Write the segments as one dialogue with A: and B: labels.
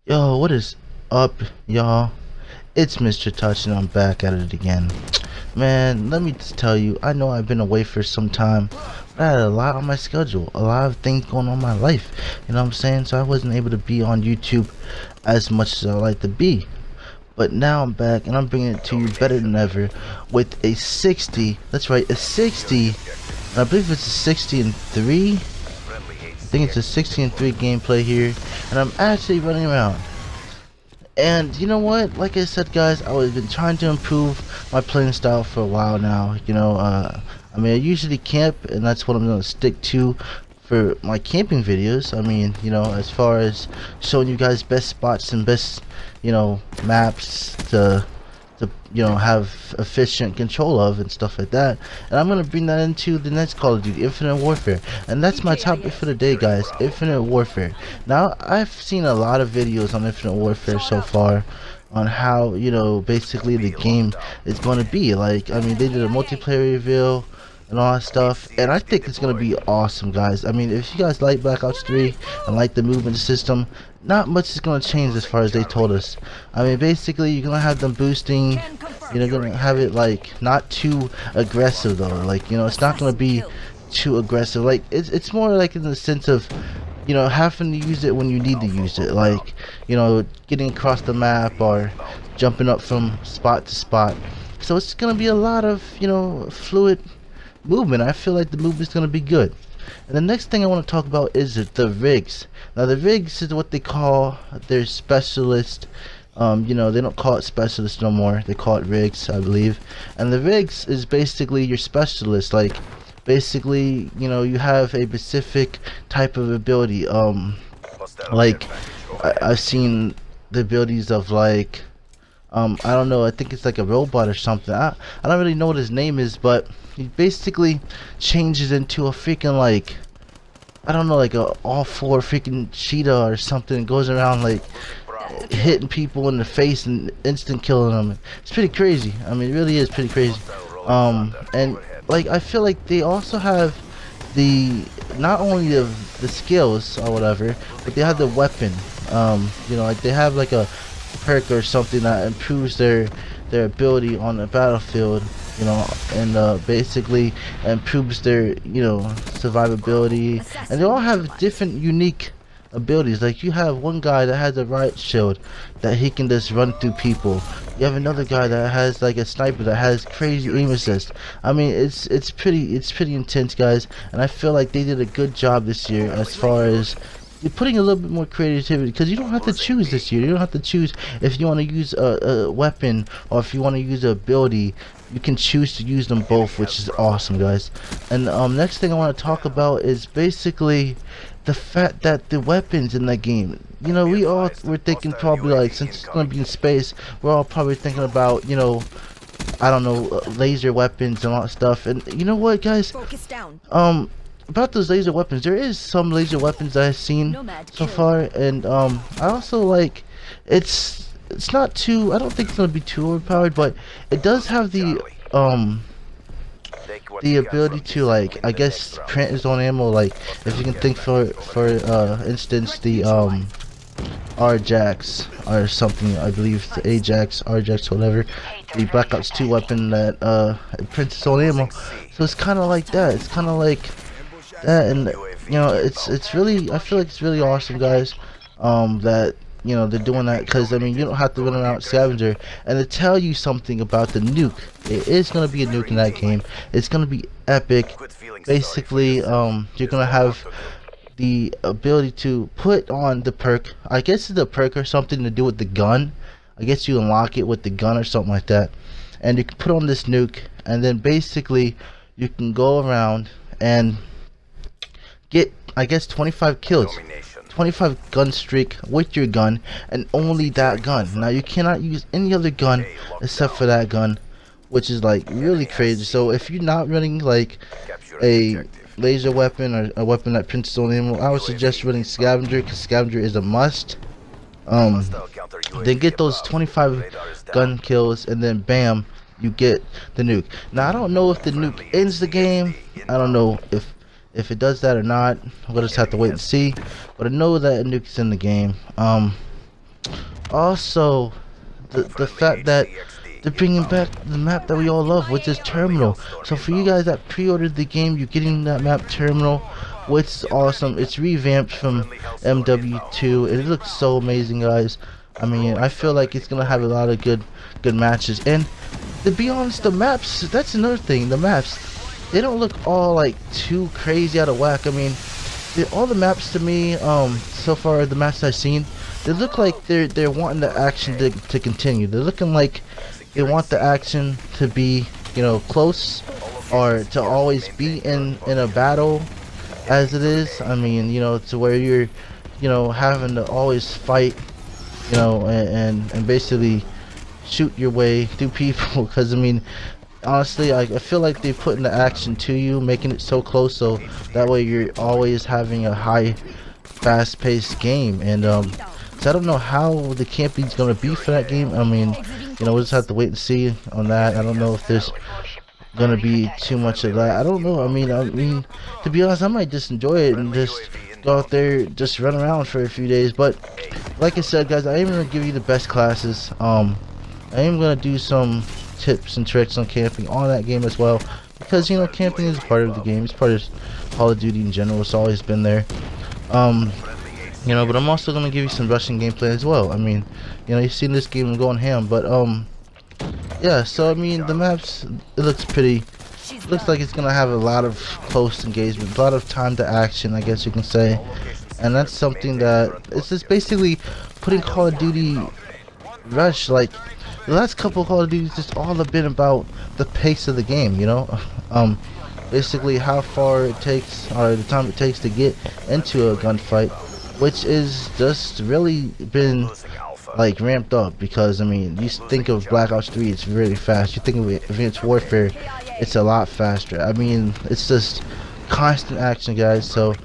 A: Yo, what is up, y'all? It's Mr. Touch, and I'm back at it again. Man, let me just tell you, I know I've been away for some time, but I had a lot on my schedule, a lot of things going on in my life, you know what I'm saying? So I wasn't able to be on YouTube as much as I like to be. But now I'm back, and I'm bringing it to you better than ever with a 60, that's right, a 60, and I believe it's a 60 and 3. I think it's a 60 and 3 gameplay here, and I'm actually running around. And you know what? Like I said, guys, I've been trying to improve my playing style for a while now. I mean, I usually camp, and that's what I'm gonna stick to for my camping videos. I mean, as far as showing you guys best spots and best, maps to have efficient control of and stuff like that. And I'm gonna bring that into the next Call of Duty, Infinite Warfare. And that's my topic for the day, guys, Infinite Warfare. Now, I've seen a lot of videos on Infinite Warfare so far on how, basically the game is going to be. Like, I mean, they did a multiplayer reveal and all that stuff, and I think it's gonna be awesome, guys. I mean, if you guys like Black Ops 3 and like the movement system, not much is gonna change as far as they told us. I mean, basically, you're gonna have them boosting. You're gonna have it like not too aggressive though. Like, it's not gonna be too aggressive. Like, it's more like in the sense of, having to use it when you need to use it. Like, getting across the map or jumping up from spot to spot. So it's gonna be a lot of, fluid movement. I feel like the movement's gonna be good. And the next thing I want to talk about is the rigs. Now, the rigs is what they call their specialist. They don't call it specialist no more. They call it rigs, I believe. And the rigs is basically your specialist. Like, basically, you have a specific type of ability. Like, I've seen the abilities of, like, I don't know, I think it's like a robot or something. I don't really know what his name is, but he basically changes into a freaking, like, I don't know, like a all-four freaking cheetah or something, and goes around like hitting people in the face and instant killing them. It's pretty crazy. I mean, it really is pretty crazy. And like, I feel like they also have the not only the skills or whatever, but they have the weapon. Like they have like a perk or something that improves their ability on the battlefield, and basically improves their survivability. And they all have different unique abilities. Like, you have one guy that has a riot shield that he can just run through people. You have another guy that has like a sniper that has crazy aim assist. I mean, it's pretty intense, guys, and I feel like they did a good job this year as far as you're putting a little bit more creativity, because you don't have to choose this year. You don't have to choose if you want to use a weapon or if you want to use an ability. You can choose to use them both, which is awesome, guys. And next thing I want to talk about is basically the fact that the weapons in that game, we all were thinking probably, like, since it's going to be in space, we're all probably thinking about, I don't know, laser weapons and all that stuff. And you know what, guys? About those laser weapons, there is some laser weapons that I've seen so far, and I also like it's not too, I don't think it's gonna be too overpowered, but it does have the ability to, like, I guess, print its own ammo. Like, if you can think, for instance, the Rjax or something, I believe the Ajax, Rjax, whatever, the Black Ops 2 weapon that it prints its own ammo. So it's kind of like that. It's kind of like that, and it's really, I feel like it's really awesome, guys, that they're doing that, because I mean, you don't have to run around with Scavenger. And to tell you something about the nuke, it is going to be a nuke in that game. It's going to be epic. Basically, you're going to have the ability to put on the perk. I guess it's a perk or something to do with the gun. I guess you unlock it with the gun or something like that, and you can put on this nuke, and then basically you can go around and get, I guess, 25 kills, 25 gun streak with your gun, and only that gun. Now, you cannot use any other gun except for that gun, which is like really crazy. So if you're not running like a laser weapon or a weapon that prints its own ammo, I would suggest running Scavenger, because Scavenger is a must. Then get those 25 gun kills, and then bam, you get the nuke. Now, I don't know if the nuke ends the game. I don't know if it does that or not. We'll just have to wait and see. But I know that a nuke is in the game. Also, the fact that they're bringing back the map that we all love, which is Terminal. So for you guys that pre-ordered the game, you're getting that map Terminal, which is awesome. It's revamped from MW2. It looks so amazing, guys. I mean, I feel like it's gonna have a lot of good matches. And to be honest, the maps, that's another thing. The maps, they don't look all like too crazy out of whack. I mean, all the maps to me, so far the maps I've seen, they look like they're wanting the action to continue. They're looking like they want the action to be, you know, close, or to always be in a battle as it is. I mean, you know, to where you're, you know, having to always fight, you know, and basically shoot your way through people. Because I mean, honestly, I feel like they put in the action to you, making it so close, so that way you're always having a high, fast-paced game. And so I don't know how the camping's gonna be for that game. I mean, you know, we'll just have to wait and see on that. I don't know if there's gonna be too much of that. I don't know. I mean, to be honest, I might just enjoy it and just go out there, just run around for a few days. But like I said, guys, I am gonna give you the best classes. I am gonna do some tips and tricks on camping on that game as well, because you know, camping is part of the game. It's part of Call of Duty in general. It's always been there. You know, but I'm also gonna give you some Russian gameplay as well. I mean, you know, you've seen this game going ham, but yeah. So I mean, the maps, it looks pretty. Looks like it's gonna have a lot of close engagement, a lot of time to action, I guess you can say. And that's something that it's just basically putting Call of Duty Rush, like the last couple of Call of Duties, just all have been about the pace of the game, you know. Basically how far it takes, or the time it takes to get into a gunfight, which is just really been like ramped up. Because I mean, you think of Black Ops 3, it's really fast. You think of Advanced Warfare, it's a lot faster. I mean, it's just constant action, guys. So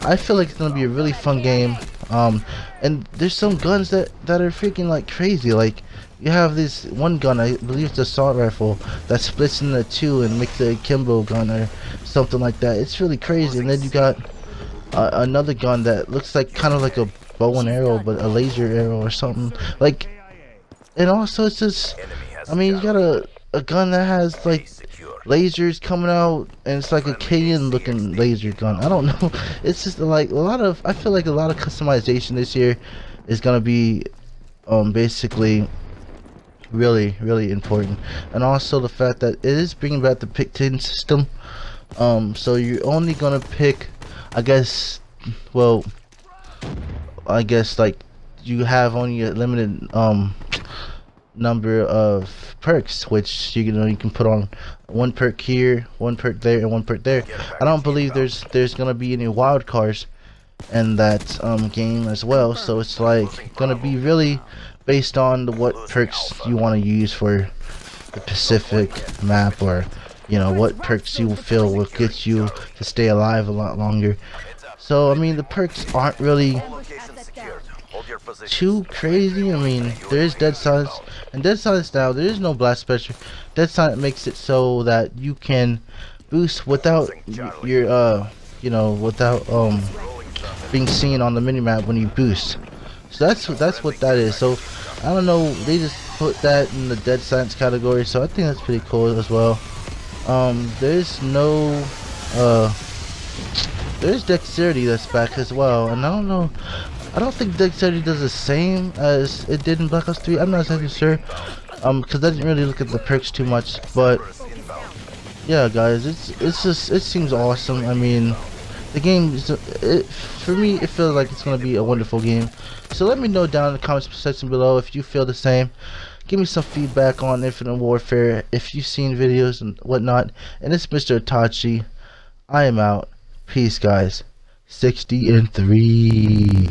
A: I feel like it's gonna be a really fun game. And there's some guns that are freaking like crazy. Like, you have this one gun, I believe it's an assault rifle, that splits into two and makes a akimbo gun or something like that. It's really crazy. And then you got another gun that looks like kind of like a bow and arrow, but a laser arrow or something. Like, and also it's just, I mean, you got a gun that has like lasers coming out, and it's like a Kayan looking laser gun. I don't know. It's just like a lot of, I feel like a lot of customization this year is gonna be basically really important. And also the fact that it is bringing back the pick 10 system. So you're only gonna pick, I guess, well, I guess like you have only a limited number of perks, which you know, you can put on one perk here, one perk there, and one perk there. I don't believe there's gonna be any wild cards in that game as well. So it's like gonna be really based on what perks you want to use for the Pacific map, or you know, what perks you feel will get you to stay alive a lot longer. So I mean, the perks aren't really too crazy. I mean, there is Dead Silence, and Dead Silence now, there is no blast special. Dead Silence makes it so that you can boost without your you know, without being seen on the minimap when you boost. So that's what that is. So I don't know, they just put that in the Dead Silence category, so I think that's pretty cool as well. There's no there's Dexterity that's back as well, and I don't know, I don't think Dexterity does the same as it did in Black Ops 3. I'm not exactly sure, because I didn't really look at the perks too much. But yeah, guys, it's just, it seems awesome. I mean, the game is, for me, it feels like it's gonna be a wonderful game. So let me know down in the comments section below if you feel the same. Give me some feedback on Infinite Warfare if you've seen videos and whatnot. And it's Mr. Itachi. I am out. Peace, guys. 60 and 3.